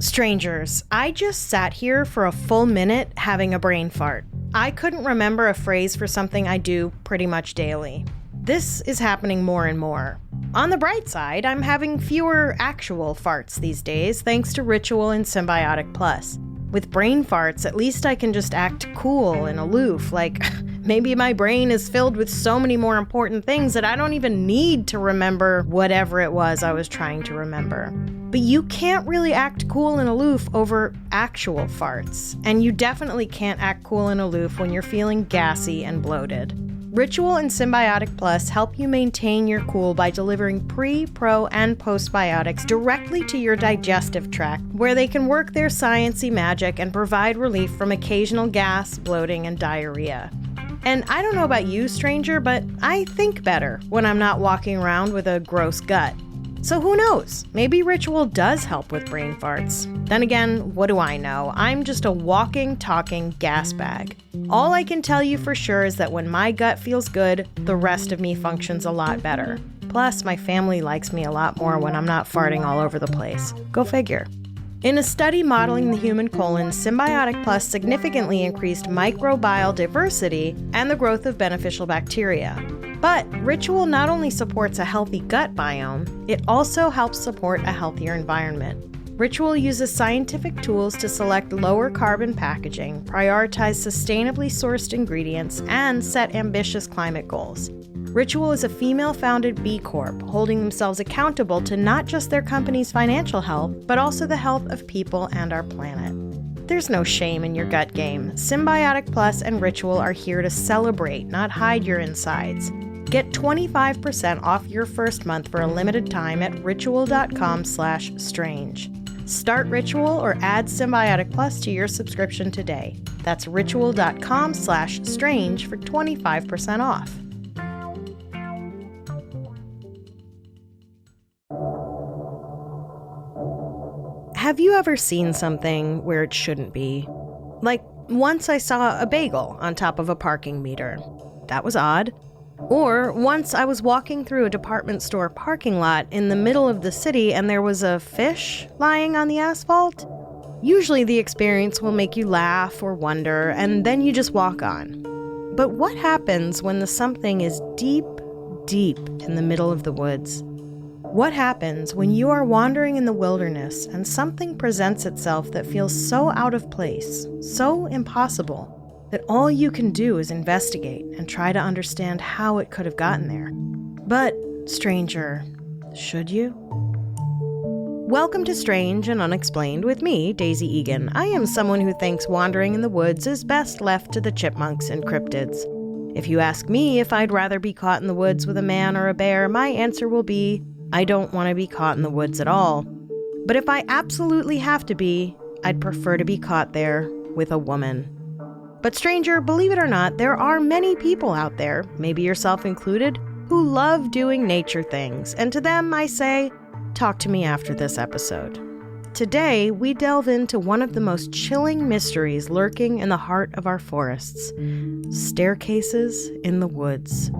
Strangers, I just sat here for a full minute having a brain fart. I couldn't remember a phrase for something I do pretty much daily. This is happening more and more. On the bright side, I'm having fewer actual farts these days thanks to Ritual and Symbiotic Plus. With brain farts, at least I can just act cool and aloof, like maybe my brain is filled with so many more important things that I don't even need to remember whatever it was I was trying to remember. But you can't really act cool and aloof over actual farts, and you definitely can't act cool and aloof when you're feeling gassy and bloated. Ritual and Symbiotic Plus help you maintain your cool by delivering pre, pro, and postbiotics directly to your digestive tract, where they can work their sciencey magic and provide relief from occasional gas, bloating, and diarrhea. And I don't know about you, stranger, but I think better when I'm not walking around with a gross gut. So who knows? Maybe Ritual does help with brain farts. Then again, what do I know? I'm just a walking, talking gas bag. All I can tell you for sure is that when my gut feels good, the rest of me functions a lot better. Plus, my family likes me a lot more when I'm not farting all over the place. Go figure. In a study modeling the human colon, Symbiotic Plus significantly increased microbial diversity and the growth of beneficial bacteria. But Ritual not only supports a healthy gut biome, it also helps support a healthier environment. Ritual uses scientific tools to select lower carbon packaging, prioritize sustainably sourced ingredients, and set ambitious climate goals. Ritual is a female-founded B Corp, holding themselves accountable to not just their company's financial health, but also the health of people and our planet. There's no shame in your gut game. Symbiotic Plus and Ritual are here to celebrate, not hide your insides. Get 25% off your first month for a limited time at ritual.com/strange. Start Ritual or add Symbiotic Plus to your subscription today. That's ritual.com/strange for 25% off. Have you ever seen something where it shouldn't be? Like, once I saw a bagel on top of a parking meter. That was odd. Or once I was walking through a department store parking lot in the middle of the city and there was a fish lying on the asphalt. Usually the experience will make you laugh or wonder, and then you just walk on. But what happens when the something is deep, deep in the middle of the woods? What happens when you are wandering in the wilderness and something presents itself that feels so out of place, so impossible, that all you can do is investigate and try to understand how it could have gotten there? But, stranger, should you? Welcome to Strange and Unexplained with me, Daisy Egan. I am someone who thinks wandering in the woods is best left to the chipmunks and cryptids. If you ask me if I'd rather be caught in the woods with a man or a bear, my answer will be, I don't want to be caught in the woods at all. But if I absolutely have to be, I'd prefer to be caught there with a woman. But stranger, believe it or not, there are many people out there, maybe yourself included, who love doing nature things. And to them, I say, talk to me after this episode. Today, we delve into one of the most chilling mysteries lurking in the heart of our forests: staircases in the woods.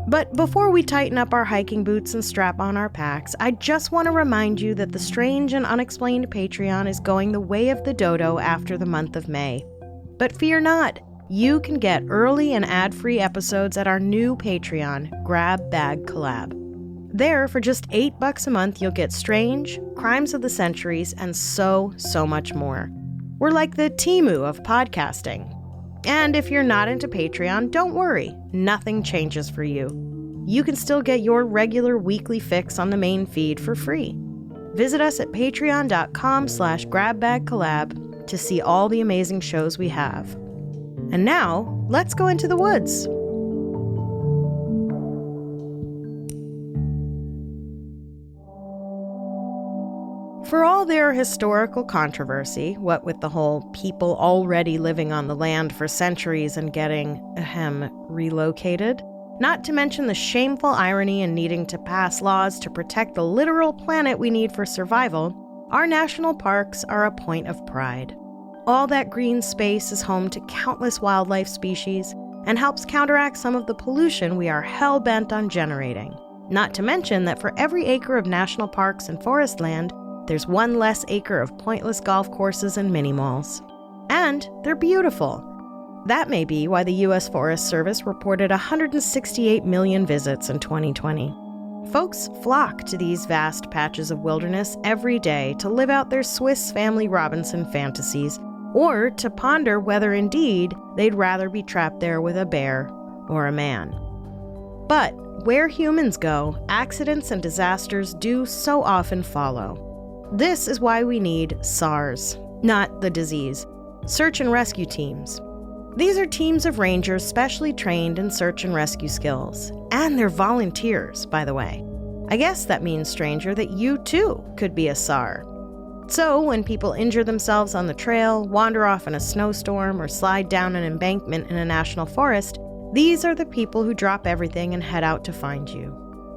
But before we tighten up our hiking boots and strap on our packs, I just want to remind you that the Strange and Unexplained Patreon is going the way of the dodo after the month of May. But fear not, you can get early and ad-free episodes at our new Patreon, Grab Bag Collab. There, for just $8 a month, you'll get Strange, Crimes of the Centuries, and so much more. We're like the Temu of podcasting. And if you're not into Patreon, don't worry, nothing changes for you. You can still get your regular weekly fix on the main feed for free. Visit us at patreon.com/grabbagcollab to see all the amazing shows we have. And now, let's go into the woods. For all their historical controversy, what with the whole people already living on the land for centuries and getting, relocated, not to mention the shameful irony in needing to pass laws to protect the literal planet we need for survival, our national parks are a point of pride. All that green space is home to countless wildlife species and helps counteract some of the pollution we are hell-bent on generating. Not to mention that for every acre of national parks and forest land, there's one less acre of pointless golf courses and mini-malls. And they're beautiful. That may be why the U.S. Forest Service reported 168 million visits in 2020. Folks flock to these vast patches of wilderness every day to live out their Swiss Family Robinson fantasies, or to ponder whether indeed they'd rather be trapped there with a bear or a man. But where humans go, accidents and disasters do so often follow. This is why we need SARS, not the disease, search and rescue teams. These are teams of rangers specially trained in search and rescue skills. And they're volunteers, by the way. I guess that means, stranger, that you too could be a SAR. So when people injure themselves on the trail, wander off in a snowstorm, or slide down an embankment in a national forest, these are the people who drop everything and head out to find you.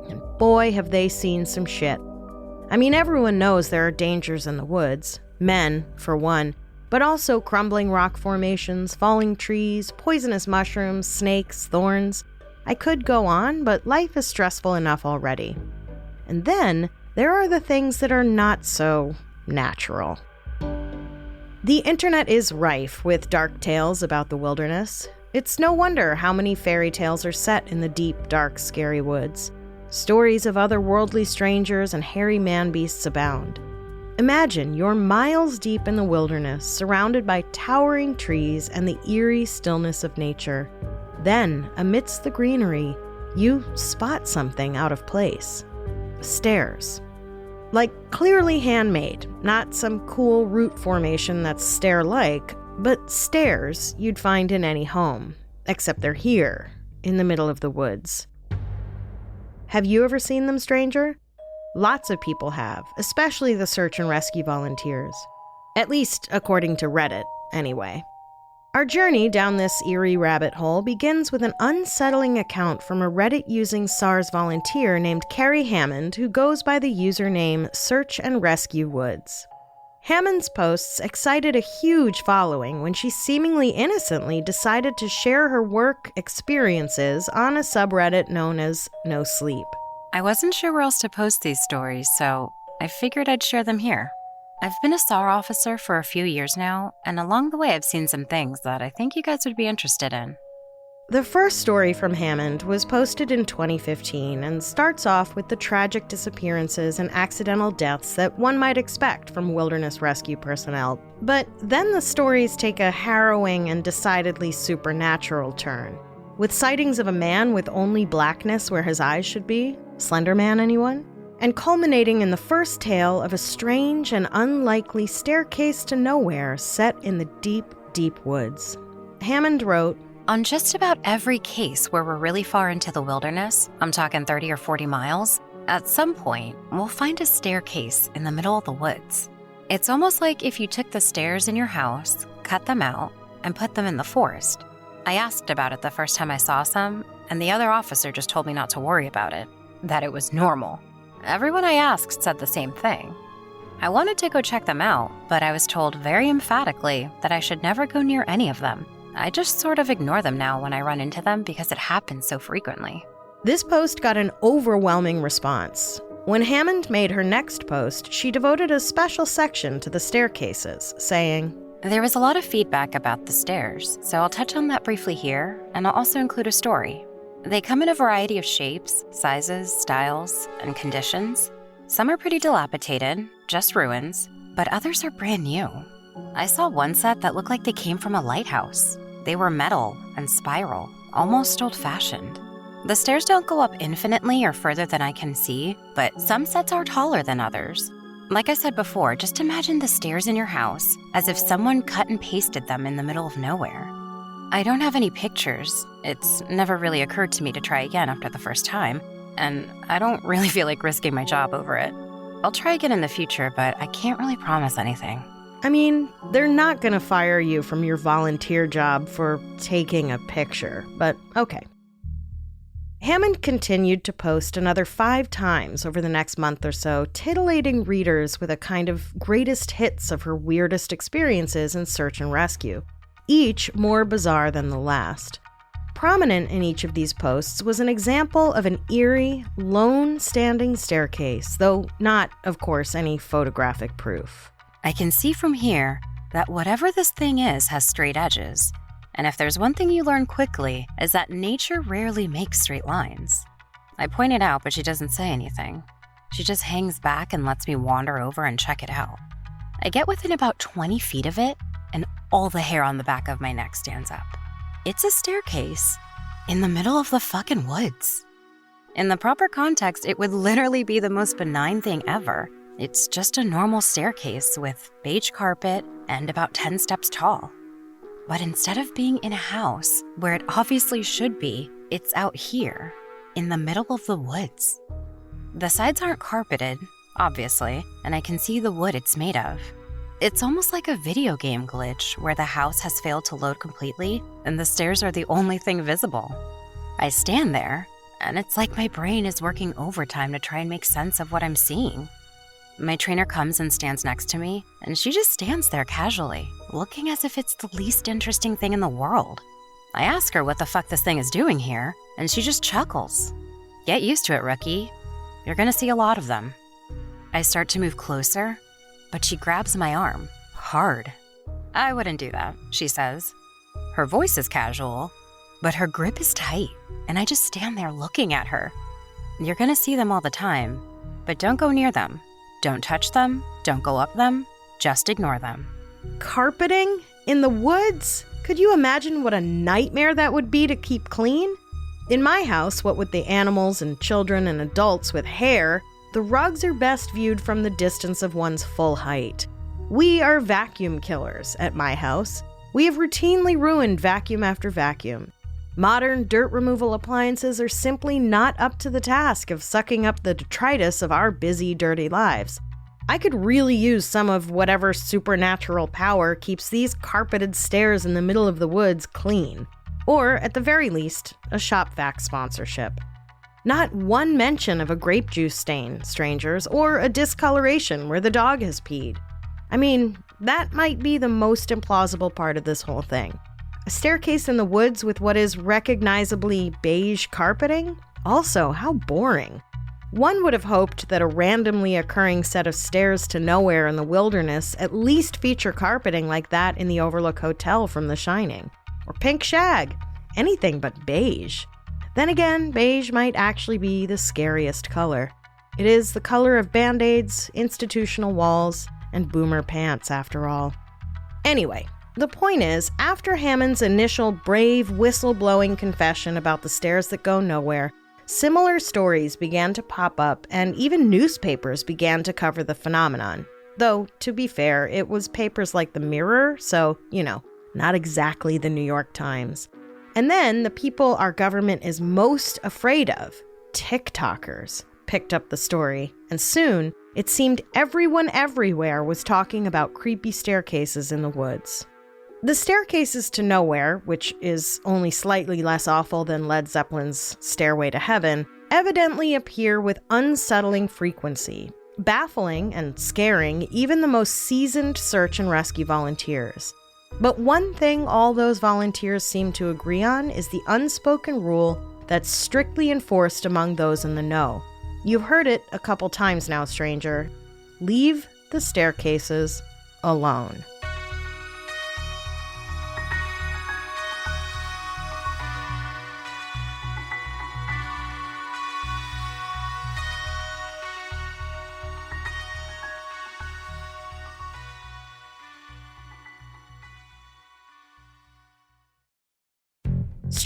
And boy, have they seen some shit. I mean, everyone knows there are dangers in the woods. Men, for one. But also crumbling rock formations, falling trees, poisonous mushrooms, snakes, thorns. I could go on, but life is stressful enough already. And then there are the things that are not so natural. The internet is rife with dark tales about the wilderness. It's no wonder how many fairy tales are set in the deep, dark, scary woods. Stories of otherworldly strangers and hairy man-beasts abound. Imagine you're miles deep in the wilderness, surrounded by towering trees and the eerie stillness of nature. Then, amidst the greenery, you spot something out of place. Stairs. Like clearly handmade, not some cool root formation that's stair-like, but stairs you'd find in any home, except they're here, in the middle of the woods. Have you ever seen them, stranger? Lots of people have, especially the search and rescue volunteers. At least according to Reddit, anyway. Our journey down this eerie rabbit hole begins with an unsettling account from a Reddit-using SARS volunteer named Carrie Hammond, who goes by the username Search and Rescue Woods. Hammond's posts excited a huge following when she seemingly innocently decided to share her work experiences on a subreddit known as No Sleep. I wasn't sure where else to post these stories, so I figured I'd share them here. I've been a SAR officer for a few years now, and along the way I've seen some things that I think you guys would be interested in. The first story from Hammond was posted in 2015 and starts off with the tragic disappearances and accidental deaths that one might expect from wilderness rescue personnel. But then the stories take a harrowing and decidedly supernatural turn, with sightings of a man with only blackness where his eyes should be. Slender Man, anyone? And culminating in the first tale of a strange and unlikely staircase to nowhere set in the deep, deep woods. Hammond wrote, "On just about every case where we're really far into the wilderness, I'm talking 30 or 40 miles, at some point, we'll find a staircase in the middle of the woods. It's almost like if you took the stairs in your house, cut them out, and put them in the forest. I asked about it the first time I saw some, and the other officer just told me not to worry about it, that it was normal. Everyone I asked said the same thing. I wanted to go check them out, but I was told very emphatically that I should never go near any of them. I just sort of ignore them now when I run into them because it happens so frequently." This post got an overwhelming response. When Hammond made her next post, she devoted a special section to the staircases, saying, "There was a lot of feedback about the stairs, so I'll touch on that briefly here, and I'll also include a story. They come in a variety of shapes, sizes, styles, and conditions. Some are pretty dilapidated, just ruins, but others are brand new. I saw one set that looked like they came from a lighthouse. They were metal and spiral, almost old-fashioned. The stairs don't go up infinitely or further than I can see, but some sets are taller than others. Like I said before, just imagine the stairs in your house as if someone cut and pasted them in the middle of nowhere. I don't have any pictures. It's never really occurred to me to try again after the first time, and I don't really feel like risking my job over it. I'll try again in the future, but I can't really promise anything." I mean, they're not gonna fire you from your volunteer job for taking a picture, but okay. Hammond continued to post another 5 times over the next month or so, titillating readers with a kind of greatest hits of her weirdest experiences in search and rescue, each more bizarre than the last. prominent in each of these posts was an example of an eerie, lone standing staircase, though not, of course, any photographic proof. I can see from here that whatever this thing is has straight edges. And if there's one thing you learn quickly, is that nature rarely makes straight lines. I point it out, but she doesn't say anything. She just hangs back and lets me wander over and check it out. I get within about 20 feet of it, and all the hair on the back of my neck stands up. It's a staircase in the middle of the fucking woods. In the proper context, it would literally be the most benign thing ever. It's just a normal staircase with beige carpet and about 10 steps tall. But instead of being in a house, where it obviously should be, it's out here, in the middle of the woods. The sides aren't carpeted, obviously, and I can see the wood it's made of. It's almost like a video game glitch where the house has failed to load completely and the stairs are the only thing visible. I stand there, and it's like my brain is working overtime to try and make sense of what I'm seeing. My trainer comes and stands next to me, and she just stands there casually, looking as if it's the least interesting thing in the world. I ask her what the fuck this thing is doing here, and she just chuckles. Get used to it, rookie. You're gonna see a lot of them. I start to move closer, but she grabs my arm, hard. I wouldn't do that, she says. Her voice is casual, but her grip is tight, and I just stand there looking at her. You're gonna see them all the time, but don't go near them. Don't touch them, don't go up them, just ignore them. Carpeting? In the woods? Could you imagine what a nightmare that would be to keep clean? In my house, what with the animals and children and adults with hair, the rugs are best viewed from the distance of one's full height. We are vacuum killers at my house. We have routinely ruined vacuum after vacuum. Modern dirt removal appliances are simply not up to the task of sucking up the detritus of our busy, dirty lives. I could really use some of whatever supernatural power keeps these carpeted stairs in the middle of the woods clean. Or, at the very least, a Shop Vac sponsorship. Not one mention of a grape juice stain, strangers, or a discoloration where the dog has peed. I mean, that might be the most implausible part of this whole thing. A staircase in the woods with what is recognizably beige carpeting? Also, how boring. One would have hoped that a randomly occurring set of stairs to nowhere in the wilderness at least feature carpeting like that in the Overlook Hotel from The Shining. Or pink shag. Anything but beige. Then again, beige might actually be the scariest color. It is the color of Band-Aids, institutional walls, and boomer pants, after all. Anyway, the point is, after Hammond's initial brave, whistle-blowing confession about the stairs that go nowhere, similar stories began to pop up, and even newspapers began to cover the phenomenon. Though, to be fair, it was papers like The Mirror, so, not exactly the New York Times. And then the people our government is most afraid of, TikTokers, picked up the story, and soon it seemed everyone everywhere was talking about creepy staircases in the woods. The staircases to nowhere, which is only slightly less awful than Led Zeppelin's Stairway to Heaven, evidently appear with unsettling frequency, baffling and scaring even the most seasoned search and rescue volunteers. But one thing all those volunteers seem to agree on is the unspoken rule that's strictly enforced among those in the know. You've heard it a couple times now, stranger. Leave the staircases alone.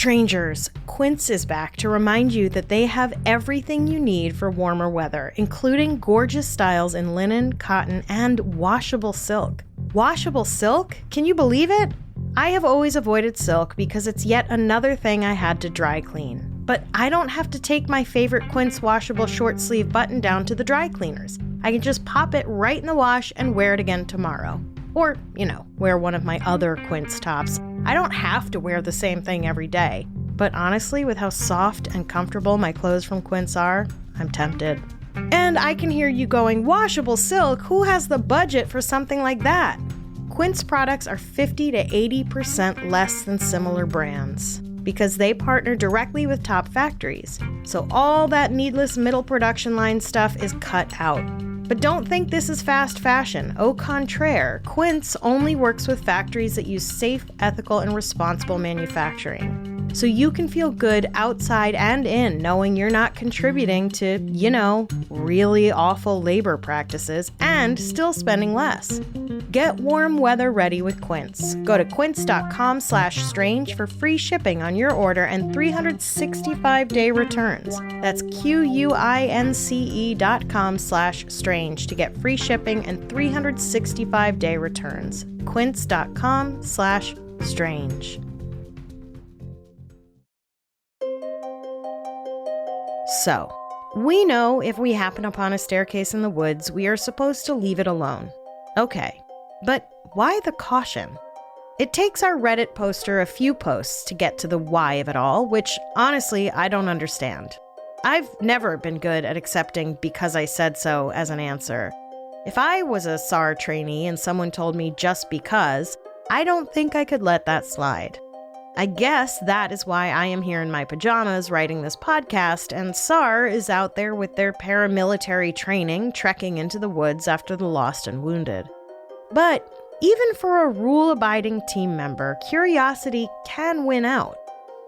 Strangers, Quince is back to remind you that they have everything you need for warmer weather, including gorgeous styles in linen, cotton, and washable silk. Washable silk? Can you believe it? I have always avoided silk because it's yet another thing I had to dry clean. But I don't have to take my favorite Quince washable short sleeve button down to the dry cleaners. I can just pop it right in the wash and wear it again tomorrow. Or, wear one of my other Quince tops. I don't have to wear the same thing every day. But honestly, with how soft and comfortable my clothes from Quince are, I'm tempted. And I can hear you going, washable silk? Who has the budget for something like that? Quince products are 50 to 80% less than similar brands. because they partner directly with top factories. So all that needless middle production line stuff is cut out. But don't think this is fast fashion. Au contraire, Quince only works with factories that use safe, ethical, and responsible manufacturing. So you can feel good outside and in knowing you're not contributing to, really awful labor practices and still spending less. Get warm weather ready with Quince. Go to quince.com/strange for free shipping on your order and 365-day returns. That's QUINCE.com/strange to get free shipping and 365-day returns. Quince.com/strange. So, we know if we happen upon a staircase in the woods, we are supposed to leave it alone. Okay, but why the caution? It takes our Reddit poster a few posts to get to the why of it all, which honestly, I don't understand. I've never been good at accepting because I said so as an answer. If I was a SAR trainee and someone told me just because, I don't think I could let that slide. I guess that is why I am here in my pajamas writing this podcast, and SAR is out there with their paramilitary training, trekking into the woods after the lost and wounded. But even for a rule-abiding team member, curiosity can win out.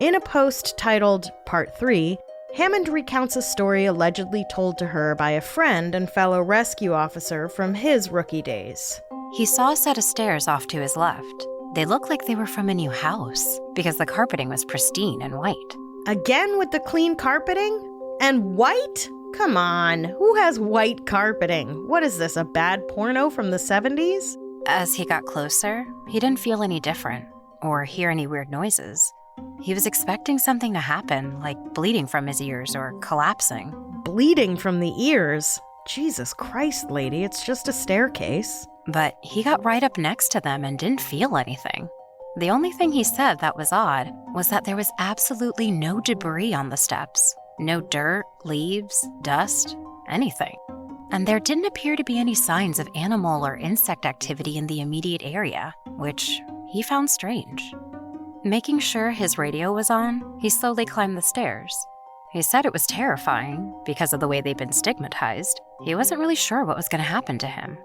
In a post titled Part 3, Hammond recounts a story allegedly told to her by a friend and fellow rescue officer from his rookie days. He saw a set of stairs off to his left. They looked like they were from a new house because the carpeting was pristine and white. Again with the clean carpeting? And white? Come on, who has white carpeting? What is this, a bad porno from the 70s? As he got closer, he didn't feel any different or hear any weird noises. He was expecting something to happen, like bleeding from his ears or collapsing. Bleeding from the ears? Jesus Christ, lady, it's just a staircase. But he got right up next to them and didn't feel anything. The only thing he said that was odd was that there was absolutely no debris on the steps. No dirt, leaves, dust, anything. And there didn't appear to be any signs of animal or insect activity in the immediate area, which he found strange. Making sure his radio was on, he slowly climbed the stairs. He said it was terrifying because of the way they'd been stigmatized. He wasn't really sure what was going to happen to him.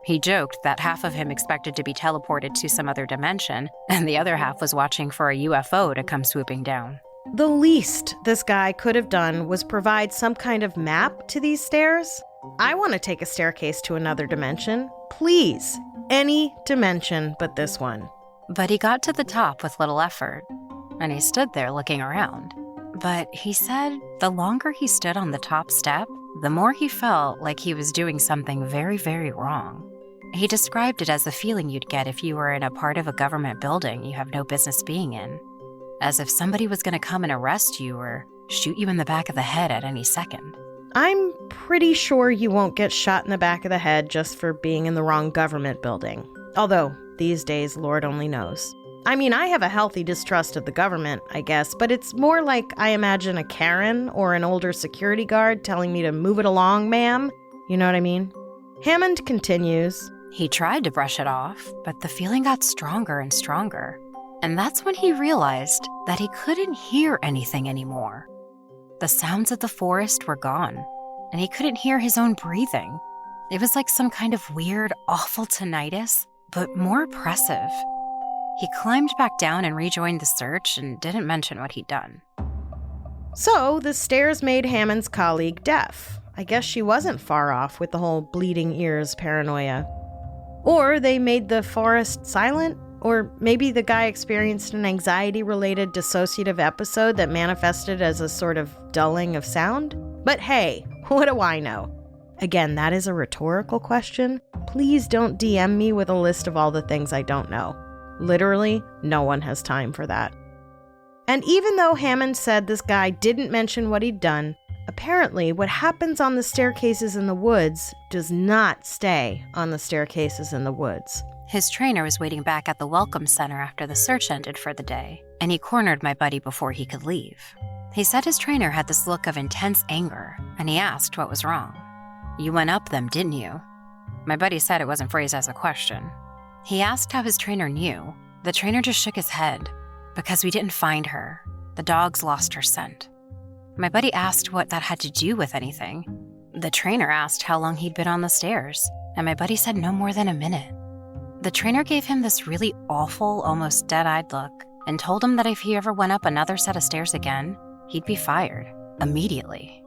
He joked that half of him expected to be teleported to some other dimension, and the other half was watching for a UFO to come swooping down. The least this guy could have done was provide some kind of map to these stairs. I want to take a staircase to another dimension. Please, any dimension but this one. But he got to the top with little effort, and he stood there looking around. But he said the longer he stood on the top step, the more he felt like he was doing something very, very wrong. He described it as the feeling you'd get if you were in a part of a government building you have no business being in. As if somebody was going to come and arrest you or shoot you in the back of the head at any second. I'm pretty sure you won't get shot in the back of the head just for being in the wrong government building. Although, these days, Lord only knows. I mean, I have a healthy distrust of the government, I guess, but it's more like I imagine a Karen or an older security guard telling me to move it along, ma'am. You know what I mean? Hammond continues. He tried to brush it off, but the feeling got stronger and stronger. And that's when he realized that he couldn't hear anything anymore. The sounds of the forest were gone, and he couldn't hear his own breathing. It was like some kind of weird, awful tinnitus, but more oppressive. He climbed back down and rejoined the search and didn't mention what he'd done. So, the stairs made Hammond's colleague deaf. I guess she wasn't far off with the whole bleeding ears paranoia. Or they made the forest silent. Or maybe the guy experienced an anxiety-related dissociative episode that manifested as a sort of dulling of sound. But hey, what do I know? Again, that is a rhetorical question. Please don't DM me with a list of all the things I don't know. Literally, no one has time for that. And even though Hammond said this guy didn't mention what he'd done, apparently what happens on the staircases in the woods does not stay on the staircases in the woods. His trainer was waiting back at the Welcome Center after the search ended for the day, and he cornered my buddy before he could leave. He said his trainer had this look of intense anger, and he asked what was wrong. "You went up them, didn't you?" My buddy said it wasn't phrased as a question. He asked how his trainer knew. The trainer just shook his head. "Because we didn't find her. The dogs lost her scent. My buddy asked what that had to do with anything. The trainer asked how long he'd been on the stairs, and my buddy said no more than a minute. The trainer gave him this really awful, almost dead-eyed look and told him that if he ever went up another set of stairs again, he'd be fired immediately.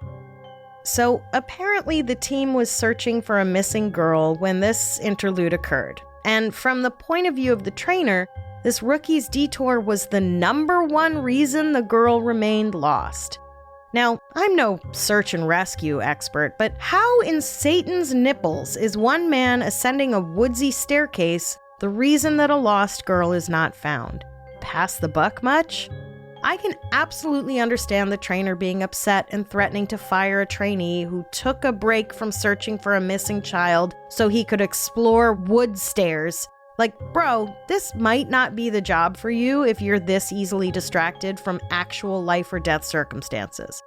So apparently the team was searching for a missing girl when this interlude occurred. And from the point of view of the trainer, this rookie's detour was the number one reason the girl remained lost. Now, I'm no search and rescue expert, but how in Satan's nipples is one man ascending a woodsy staircase the reason that a lost girl is not found? Pass the buck much? I can absolutely understand the trainer being upset and threatening to fire a trainee who took a break from searching for a missing child so he could explore wood stairs. Like, bro, this might not be the job for you if you're this easily distracted from actual life or death circumstances.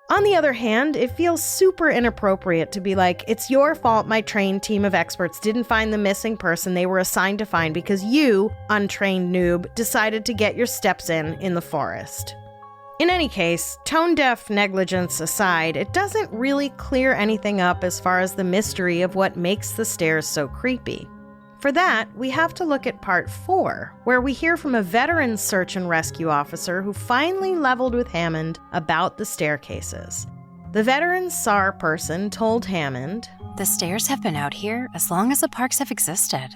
On the other hand, it feels super inappropriate to be like, it's your fault my trained team of experts didn't find the missing person they were assigned to find because you, untrained noob, decided to get your steps in the forest. In any case, tone-deaf negligence aside, it doesn't really clear anything up as far as the mystery of what makes the stairs so creepy. For that, we have to look at part 4, where we hear from a veteran search and rescue officer who finally leveled with Hammond about the staircases. The veteran SAR person told Hammond, "The stairs have been out here as long as the parks have existed.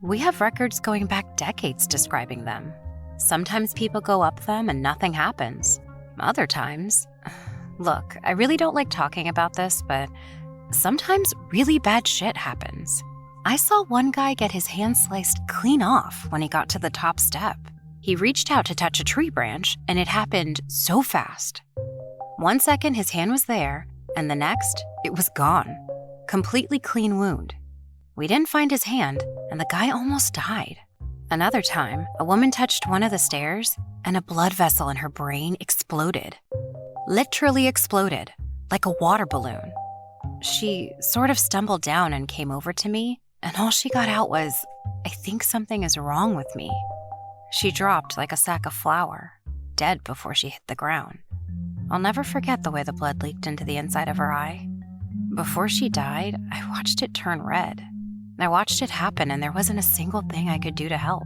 We have records going back decades describing them. Sometimes people go up them and nothing happens. Other times... Look, I really don't like talking about this, but sometimes really bad shit happens. I saw one guy get his hand sliced clean off when he got to the top step. He reached out to touch a tree branch, and it happened so fast. 1 second his hand was there, and the next, it was gone. Completely clean wound. We didn't find his hand, and the guy almost died. Another time, a woman touched one of the stairs, and a blood vessel in her brain exploded. Literally exploded, like a water balloon. She sort of stumbled down and came over to me, and all she got out was, "I think something is wrong with me." She dropped like a sack of flour, dead before she hit the ground. I'll never forget the way the blood leaked into the inside of her eye. Before she died, I watched it turn red. I watched it happen, and there wasn't a single thing I could do to help.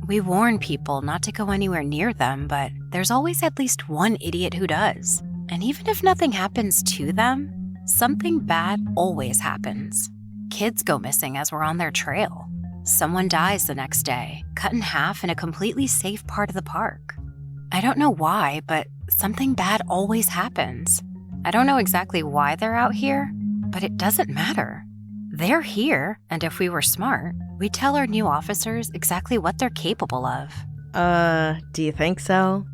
We warn people not to go anywhere near them, but there's always at least one idiot who does. And even if nothing happens to them, something bad always happens. Kids go missing as we're on their trail. Someone dies the next day, cut in half in a completely safe part of the park. I don't know why, but something bad always happens. I don't know exactly why they're out here, but it doesn't matter. They're here, and if we were smart, we'd tell our new officers exactly what they're capable of. Do you think so?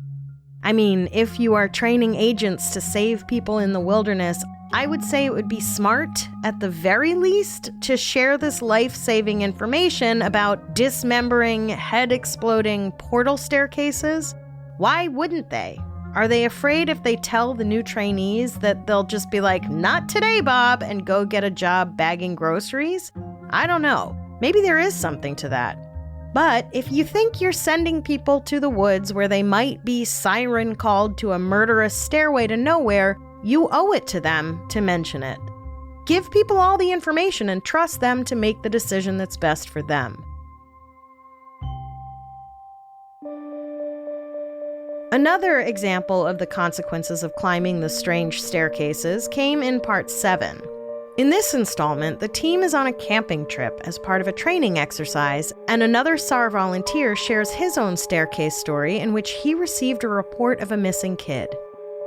I mean, if you are training agents to save people in the wilderness, I would say it would be smart, at the very least, to share this life-saving information about dismembering, head-exploding portal staircases. Why wouldn't they? Are they afraid if they tell the new trainees that they'll just be like, "Not today, Bob," and go get a job bagging groceries? I don't know. Maybe there is something to that. But if you think you're sending people to the woods where they might be siren called to a murderous stairway to nowhere, you owe it to them to mention it. Give people all the information and trust them to make the decision that's best for them. Another example of the consequences of climbing the strange staircases came in part 7. In this installment, the team is on a camping trip as part of a training exercise, and another SAR volunteer shares his own staircase story in which he received a report of a missing kid.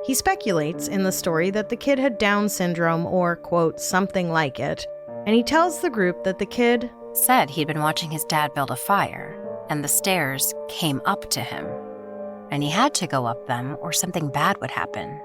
He speculates in the story that the kid had Down syndrome or, quote, something like it, and he tells the group that the kid said he'd been watching his dad build a fire, and the stairs came up to him, and he had to go up them or something bad would happen.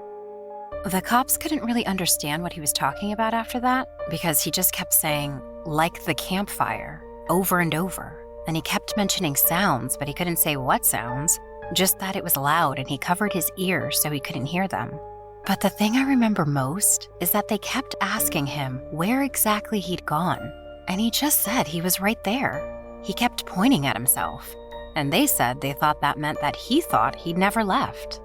The cops couldn't really understand what he was talking about after that because he just kept saying, "like the campfire," over and over, and he kept mentioning sounds, but he couldn't say what sounds. Just that it was loud and he covered his ears so he couldn't hear them. But the thing I remember most is that they kept asking him where exactly he'd gone, and he just said he was right there. He kept pointing at himself, and they said they thought that meant that he thought he'd never left.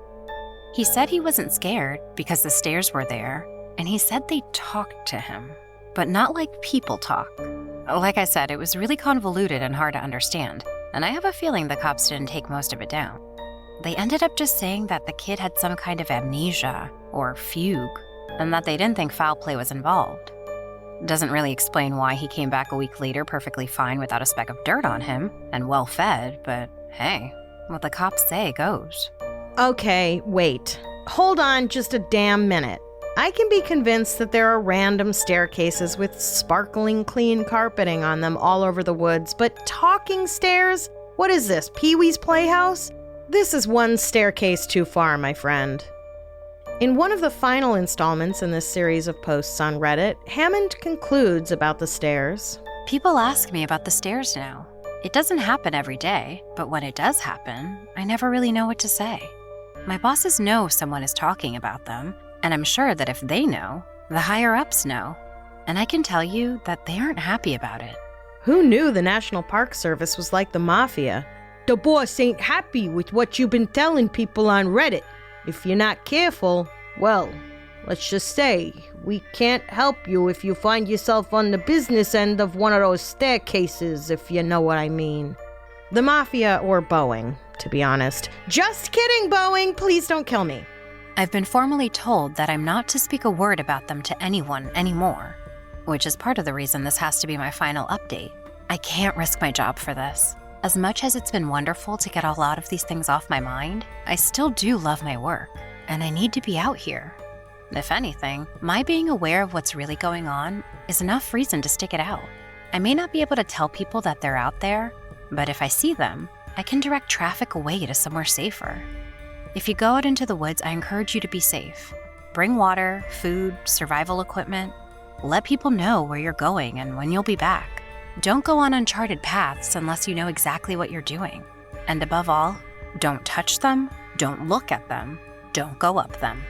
He said he wasn't scared because the stairs were there, and he said they talked to him, but not like people talk. Like I said, it was really convoluted and hard to understand, and I have a feeling the cops didn't take most of it down. They ended up just saying that the kid had some kind of amnesia or fugue, and that they didn't think foul play was involved. Doesn't really explain why he came back a week later perfectly fine without a speck of dirt on him and well fed, but hey, what the cops say goes. Okay, wait. Hold on just a damn minute. I can be convinced that there are random staircases with sparkling clean carpeting on them all over the woods, but talking stairs? What is this, Pee-wee's Playhouse? This is one staircase too far, my friend. In one of the final installments in this series of posts on Reddit, Hammond concludes about the stairs. People ask me about the stairs now. It doesn't happen every day, but when it does happen, I never really know what to say. My bosses know someone is talking about them, and I'm sure that if they know, the higher-ups know. And I can tell you that they aren't happy about it. Who knew the National Park Service was like the mafia? The boss ain't happy with what you've been telling people on Reddit. If you're not careful, well, let's just say, we can't help you if you find yourself on the business end of one of those staircases, if you know what I mean. The mafia or Boeing, to be honest. Just kidding, Boeing! Please don't kill me. I've been formally told that I'm not to speak a word about them to anyone anymore, which is part of the reason this has to be my final update. I can't risk my job for this. As much as it's been wonderful to get a lot of these things off my mind, I still do love my work, and I need to be out here. If anything, my being aware of what's really going on is enough reason to stick it out. I may not be able to tell people that they're out there, but if I see them, I can direct traffic away to somewhere safer. If you go out into the woods, I encourage you to be safe. Bring water, food, survival equipment. Let people know where you're going and when you'll be back. Don't go on uncharted paths unless you know exactly what you're doing. And above all, don't touch them, don't look at them, don't go up them.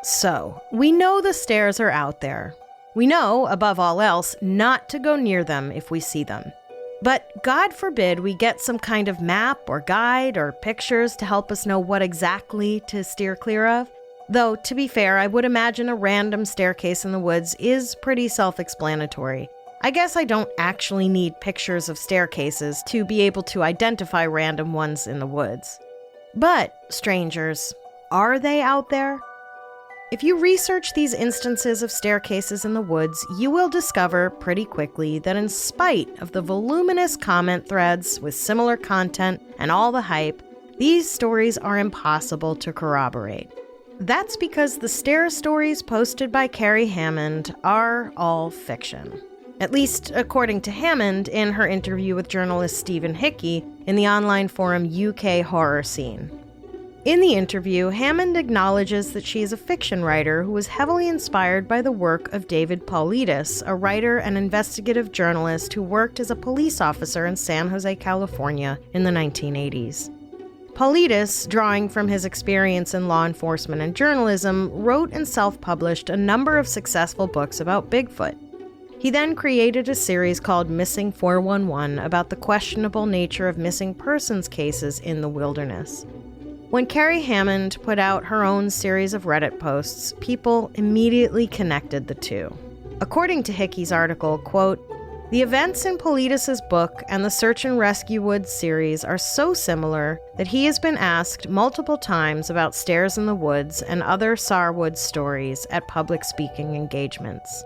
So, we know the stairs are out there. We know, above all else, not to go near them if we see them. But God forbid we get some kind of map or guide or pictures to help us know what exactly to steer clear of. Though, to be fair, I would imagine a random staircase in the woods is pretty self-explanatory. I guess I don't actually need pictures of staircases to be able to identify random ones in the woods. But, strangers, are they out there? If you research these instances of staircases in the woods, you will discover pretty quickly that in spite of the voluminous comment threads with similar content and all the hype, these stories are impossible to corroborate. That's because the stair stories posted by Carrie Hammond are all fiction. At least according to Hammond in her interview with journalist Stephen Hickey in the online forum UK Horror Scene. In the interview, Hammond acknowledges that she is a fiction writer who was heavily inspired by the work of David Paulides, a writer and investigative journalist who worked as a police officer in San Jose, California in the 1980s. Paulides, drawing from his experience in law enforcement and journalism, wrote and self-published a number of successful books about Bigfoot. He then created a series called Missing 411 about the questionable nature of missing persons cases in the wilderness. When Carrie Hammond put out her own series of Reddit posts, people immediately connected the two. According to Hickey's article, quote, "The events in Paulides' book and the Search and Rescue Woods series are so similar that he has been asked multiple times about stairs in the woods and other Sarwood stories at public speaking engagements.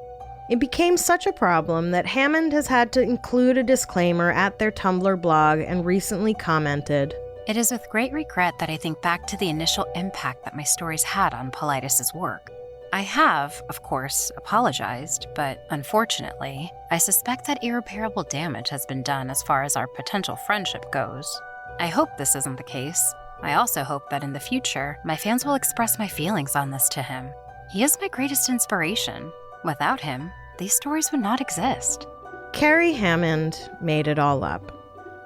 It became such a problem that Hammond has had to include a disclaimer at their Tumblr blog and recently commented, "It is with great regret that I think back to the initial impact that my stories had on Paulides' work. I have, of course, apologized, but unfortunately, I suspect that irreparable damage has been done as far as our potential friendship goes. I hope this isn't the case. I also hope that in the future, my fans will express my feelings on this to him. He is my greatest inspiration. Without him, these stories would not exist." Carrie Hammond made it all up.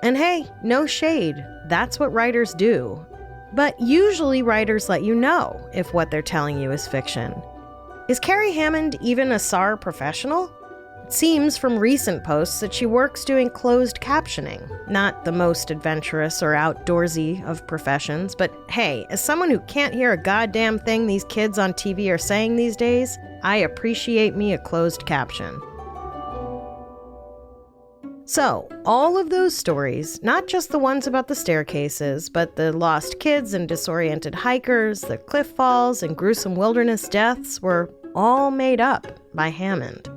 And hey, no shade, that's what writers do. But usually writers let you know if what they're telling you is fiction. Is Carrie Hammond even a SAR professional? seems from recent posts that she works doing closed captioning. Not the most adventurous or outdoorsy of professions, but hey, as someone who can't hear a goddamn thing these kids on TV are saying these days, I appreciate me a closed caption. So, all of those stories, not just the ones about the staircases, but the lost kids and disoriented hikers, the cliff falls and gruesome wilderness deaths, were all made up by Hammond.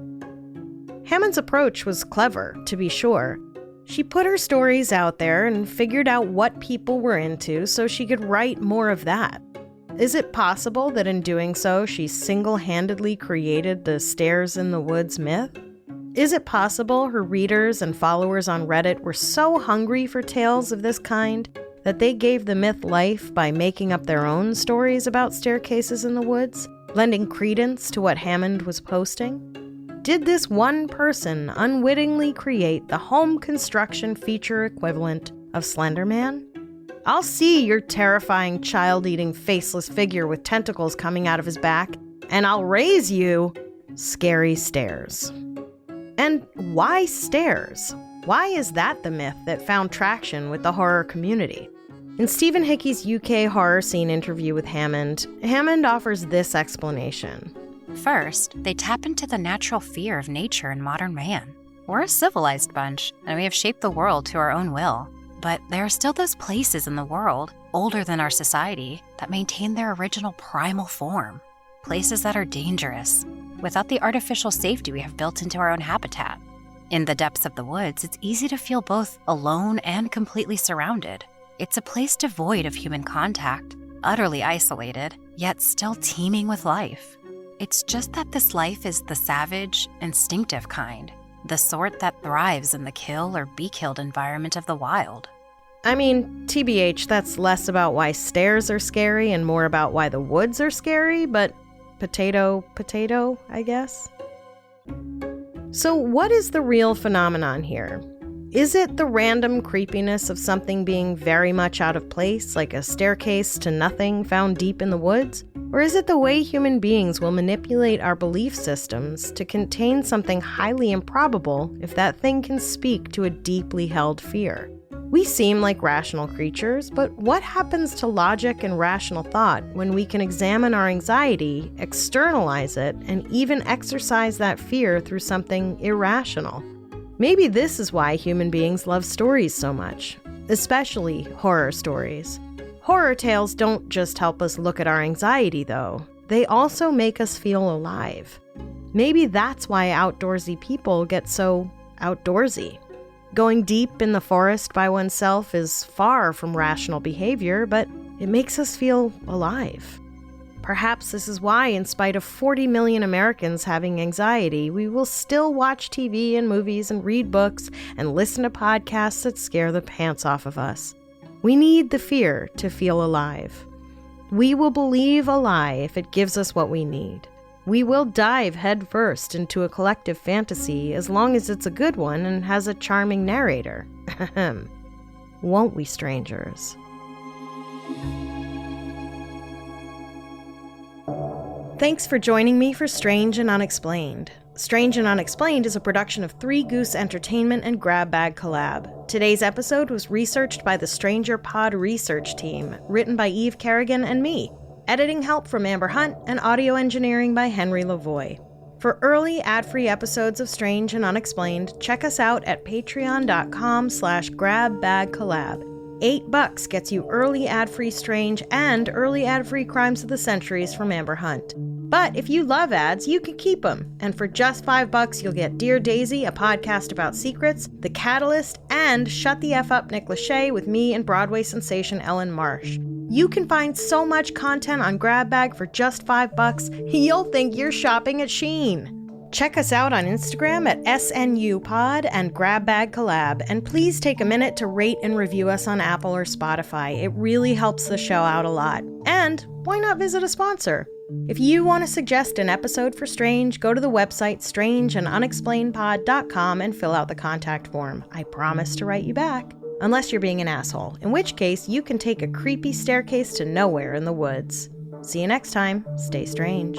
Hammond's approach was clever, to be sure. She put her stories out there and figured out what people were into so she could write more of that. Is it possible that in doing so, she single-handedly created the stairs in the woods myth? Is it possible her readers and followers on Reddit were so hungry for tales of this kind that they gave the myth life by making up their own stories about staircases in the woods, lending credence to what Hammond was posting? Did this one person unwittingly create the home construction feature equivalent of Slender Man? I'll see your terrifying child-eating faceless figure with tentacles coming out of his back, and I'll raise you scary stairs. And why stairs? Why is that the myth that found traction with the horror community? In Stephen Hickey's UK horror scene interview with Hammond, Hammond offers this explanation. First, they tap into the natural fear of nature and modern man. We're a civilized bunch, and we have shaped the world to our own will. But there are still those places in the world, older than our society, that maintain their original primal form. Places that are dangerous, without the artificial safety we have built into our own habitat. In the depths of the woods, it's easy to feel both alone and completely surrounded. It's a place devoid of human contact, utterly isolated, yet still teeming with life. It's just that this life is the savage, instinctive kind, the sort that thrives in the kill or be killed environment of the wild. I mean, TBH, that's less about why stairs are scary and more about why the woods are scary, but potato, I guess. So what is the real phenomenon here? Is it the random creepiness of something being very much out of place, like a staircase to nothing found deep in the woods? Or is it the way human beings will manipulate our belief systems to contain something highly improbable if that thing can speak to a deeply held fear? We seem like rational creatures, but what happens to logic and rational thought when we can examine our anxiety, externalize it, and even exercise that fear through something irrational? Maybe this is why human beings love stories so much, especially horror stories. Horror tales don't just help us look at our anxiety, though. They also make us feel alive. Maybe that's why outdoorsy people get so outdoorsy. Going deep in the forest by oneself is far from rational behavior, but it makes us feel alive. Perhaps this is why, in spite of 40 million Americans having anxiety, we will still watch TV and movies and read books and listen to podcasts that scare the pants off of us. We need the fear to feel alive. We will believe a lie if it gives us what we need. We will dive headfirst into a collective fantasy as long as it's a good one and has a charming narrator. Won't we, strangers? Thanks for joining me for Strange and Unexplained. Strange and Unexplained is a production of Three Goose Entertainment and Grab Bag Collab. Today's episode was researched by the Stranger Pod research team, written by Eve Kerrigan and me. Editing help from Amber Hunt, and audio engineering by Henry Lavoie. For early ad-free episodes of Strange and Unexplained, check us out at patreon.com/grabbagcollab. $8 gets you early ad-free Strange and early ad-free Crimes of the Centuries from Amber Hunt. But if you love ads, you can keep them. And for just $5, you'll get Dear Daisy, a podcast about secrets, The Catalyst, and Shut the F Up, Nick Lachey with me and Broadway sensation Ellen Marsh. You can find so much content on GrabBag for just $5, you'll think you're shopping at Shein. Check us out on Instagram at SNUPod and GrabBag Collab, and please take a minute to rate and review us on Apple or Spotify. It really helps the show out a lot. And why not visit a sponsor? If you want to suggest an episode for Strange, go to the website strangeandunexplainedpod.com and fill out the contact form. I promise to write you back. Unless you're being an asshole, in which case you can take a creepy staircase to nowhere in the woods. See you next time. Stay strange.